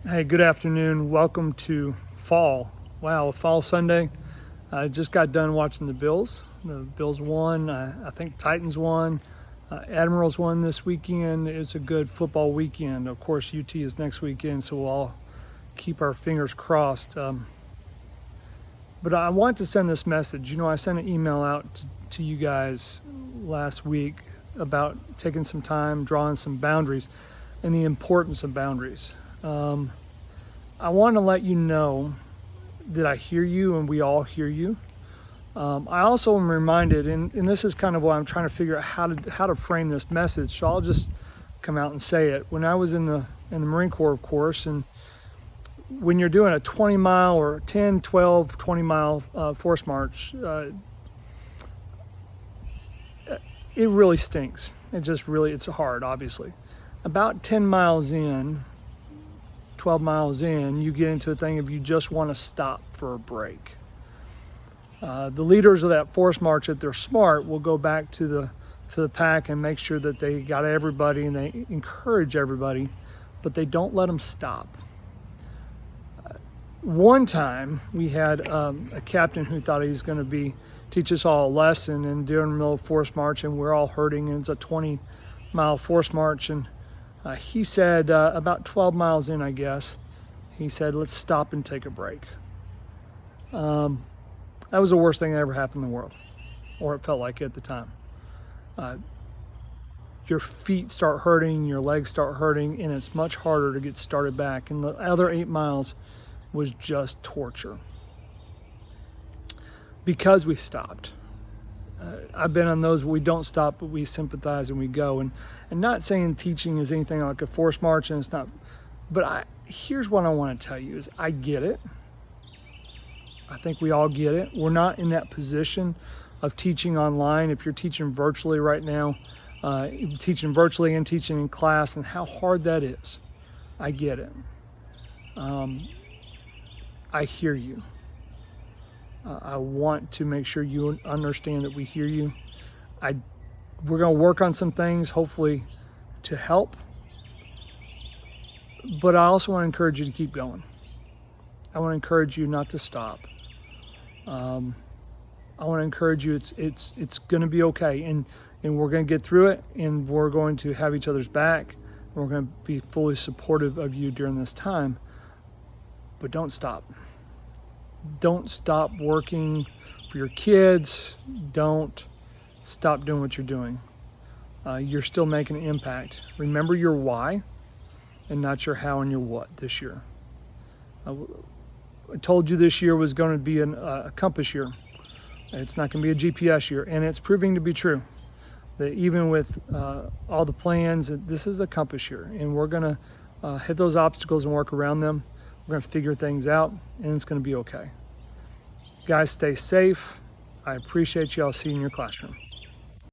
Hey, good afternoon. Welcome to fall. Wow, fall Sunday. I just got done watching the Bills. The Bills won. I think Titans won. Admirals won this weekend. It's a good football weekend. Of course, UT is next weekend, so we'll all keep our fingers crossed. But I want to send this message. I sent an email out to you guys last week about taking some time, drawing some boundaries, and the importance of boundaries. I want to let you know that I hear you and we all hear you. I also am reminded, and this is kind of what I'm trying to figure out how to frame this message. So I'll just come out and say it. When I was in the Marine Corps, of course, and when you're doing a 20 mile or 10, 12, 20 mile force march, it really stinks. It's hard, obviously. About 10 miles in, 12 miles in, you get into a thing of you just want to stop for a break. The leaders of that force march, if they're smart, will go back to the pack and make sure that they got everybody and they encourage everybody, but they don't let them stop. One time we had a captain who thought he was going to teach us all a lesson, and during the middle of force march, and we're all hurting, and it's a 20-mile force march, and he said about 12 miles in, I guess, he said, let's stop and take a break. That was the worst thing that ever happened in the world, or it felt like it at the time. Your feet start hurting, your legs start hurting, and it's much harder to get started back. And the other 8 miles was just torture because we stopped. I've been on those where we don't stop, but we sympathize and we go. And not saying teaching is anything like a force march, and it's not. But here's what I want to tell you is I get it. I think we all get it. We're not in that position of teaching online. If you're teaching virtually right now, teaching virtually and teaching in class, and how hard that is, I get it. I hear you. I want to make sure you understand that we hear you. We're going to work on some things, hopefully, to help. But I also want to encourage you to keep going. I want to encourage you not to stop. I want to encourage you. It's going to be okay, and we're going to get through it, and we're going to have each other's back. And we're going to be fully supportive of you during this time. But don't stop. Don't stop working for your kids. Don't stop doing what you're doing. You're still making an impact. Remember your why and not your how and your what this year. I told you this year was going to be a compass year. It's not going to be a GPS year, and it's proving to be true. That even with all the plans, this is a compass year, and we're going to hit those obstacles and work around them. We're going to figure things out, and it's going to be okay. Guys, stay safe. I appreciate you. I'll see you in your classroom.